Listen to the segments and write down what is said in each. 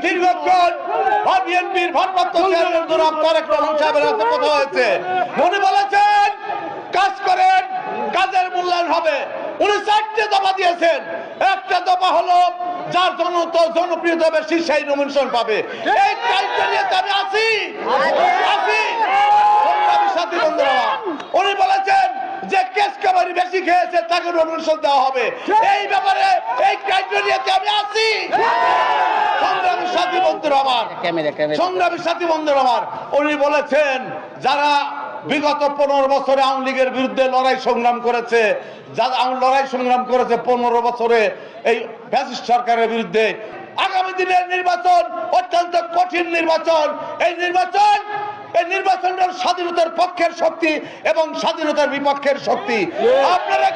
দীর্ঘক্ষণ বিএনপির ভারপ্রাপ্ত চেয়ারম্যান জনাব তারেক রহমান সাহেবের সাথে কথা হয়েছে। উনি বলেছেন কাজ করেন, কাজের মূল্যায়ন হবে। উনি 4টে দফা দিয়েছেন। একটা দফা হলো যার জনপ্রিয়তা বেশি সেই নমিনেশন পাবে। এই ক্রাইটেরিয়াতে আমি আছি। সাথী বন্ধুরা, উনি বলেছেন যে কেস কাবারি বেশি খেয়েছে তাকে নমিনেশন দেওয়া হবে। এই ব্যাপারে এই ক্রাইটেরিয়াতে আমি আছি। সংগ্রামী সাথী বন্ধুরা আমার, উনি বলেছেন যারা বিগত 15 বছরে আওয়ামী লীগের বিরুদ্ধে লড়াই সংগ্রাম করেছে, যারা লড়াই সংগ্রাম করেছে 15 বছরে এই ফ্যাসিস্ট সরকারের বিরুদ্ধে, আগামী দিনের নির্বাচন অত্যন্ত কঠিন নির্বাচন। এই নির্বাচনটা স্বাধীনতার পক্ষের শক্তি এবং স্বাধীনতার বিপক্ষের শক্তি। আপনারা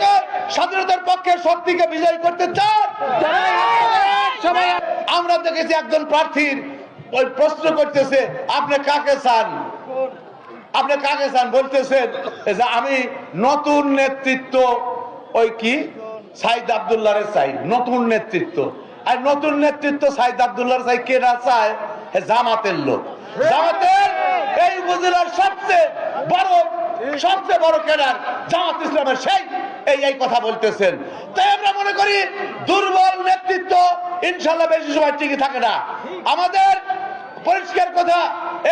স্বাধীনতার পক্ষের শক্তিকে বিজয় করতে চান? আমরা দেখেছি একজন প্রার্থীর ওই প্রশ্ন করতেছে আপনি কাকে চান, আপনি কাকে চান, বলতেছেন যে আমি নতুন নেতৃত্ব, ওই কি সাইদ আব্দুল্লাহর চাই নতুন নেতৃত্ব। আর নতুন নেতৃত্ব সাইদ আব্দুল্লাহর চাই কেনা চায়? জামাতের লোক। জামাতের এই উপজেলার সবচেয়ে বড় ক্যাডার জামাত ইসলামের সেই এই কথা বলতেছেন। তাই আমরা মনে করি দুর্বল নেতৃত্ব ইনশাল্লাহ বেশি সময় টিকে থাকে না। আমাদের পরিষ্কার কথা,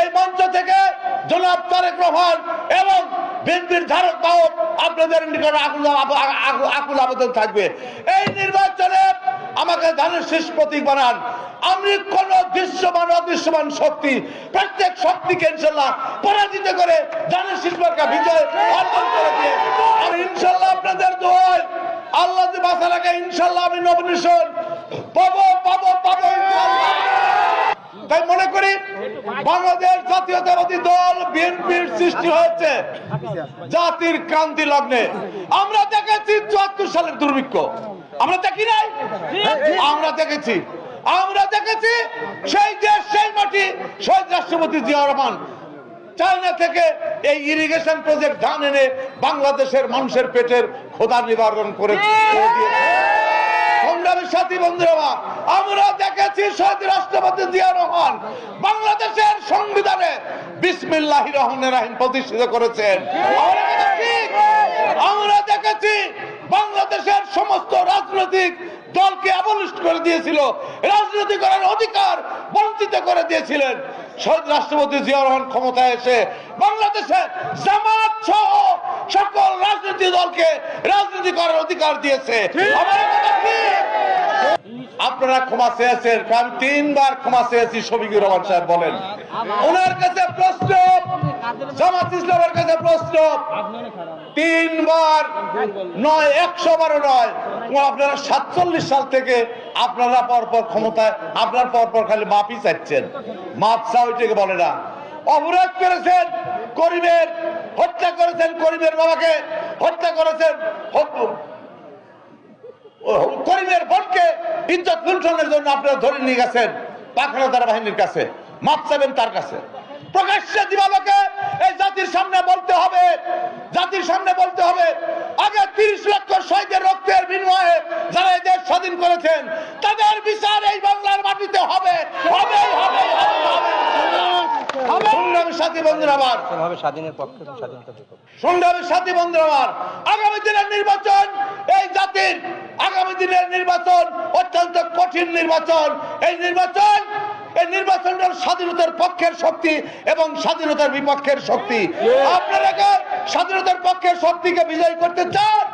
এই মঞ্চ থেকে জনাব তারেক রহমান এবং বিএনপির ধারক বাহক আপনাদের নিকটে আকুল আবেদন থাকবে, এই নির্বাচনে আমাকে ধানের শীষ প্রতীক বানান। আমি কোন দৃশ্যমান অদৃশ্যমান শক্তি, প্রত্যেক শক্তিকে ইনশাল্লাহ পরাজিত করে ধানের শীষ মার্কা বিজয় অর্জন করে দিয়ে আমি ইনশাল্লাহ আপনাদের দোয়ায় আল্লাহ যে বাঁচা রাখে ইনশাল্লাহ আমি নমিনেশন পাবো। তাই মনে করি বাংলাদেশ জাতীয়তাবাদী দল বিএনপির সৃষ্টি হয়েছে জাতির ক্রান্তি লগ্নে। আমরা দেখেছি ৭৪ সালের দুর্ভিক্ষ, আমরা দেখি নাই? আমরা দেখেছি সেই দেশ সেই মাটি শহীদ রাষ্ট্রপতি জিয়াউর রহমান চায়না থেকে এই ইরিগেশন প্রজেক্ট ধান এনে বাংলাদেশের মানুষের পেটের ক্ষুধা নিবারণ করে দিয়েছে। সংগ্রামী সাথী বন্ধুরা, আমরা দেখেছি শহীদ রাষ্ট্রপতি জিয়াউর রহমান বাংলাদেশের সংবিধানে বিসমিল্লাহির রহমানির রহিম প্রতিষ্ঠিত করেছেন। আমরা দেখেছি বাংলাদেশের সমস্ত রাজনৈতিক দলকে অ্যাবলিশ করে দিয়েছিল, রাজনীতি করার অধিকার বঞ্চিত করে দিয়েছিলেন। শহীদ রাষ্ট্রপতি জিয়াউর রহমান ক্ষমতায় এসে বাংলাদেশে জামাত সহ সকল রাজনৈতিক দলকে রাজনীতি করার অধিকার দিয়েছে। আপনারা ক্ষমা চেয়েছেন, আমি 3 বার ক্ষমা চেয়েছি। শফিকুর রহমান সাহেব বলেন, ওনার কাছে প্রশ্ন, জামাত ইসলামের কাছে প্রশ্ন, 3 বার নয় 100 বারও নয়। আপনারা 47 সাল থেকে আপনারা পরপর ক্ষমতায়, আপনার পরপর খালি মাপই চাচ্ছেন। মাপ চা ওইটাকে বলে না। অপরাধ করেছেন, করিমের হত্যা করেছেন, করিমের বাবাকে হত্যা করেছেন, করিমের বোনকে ইজ্জত লুণ্ঠনের জন্য আপনারা ধরে নিয়ে গেছেন পাকড়াদার বাহিনীর কাছে। মাপ চাবেন তার কাছে। প্রকাশ্যে দিবালোকে এই জাতির সামনে বলতে হবে, আগে 30 লক্ষ শহীদের রক্তের বিনিময়ে যারা এই দেশ স্বাধীন করেছেন তাদের বিচার এই বাংলার মাটিতে হবে। সংগ্রামী সাথী বন্ধুরা আমার, আগামী দিনের নির্বাচন এই জাতির, আগামী দিনের নির্বাচন অত্যন্ত কঠিন নির্বাচন। এই নির্বাচনটা স্বাধীনতার পক্ষের শক্তি এবং স্বাধীনতার বিপক্ষের শক্তি। আপনারা স্বাধীনতার পক্ষের শক্তিকে বিজয় করতে চান?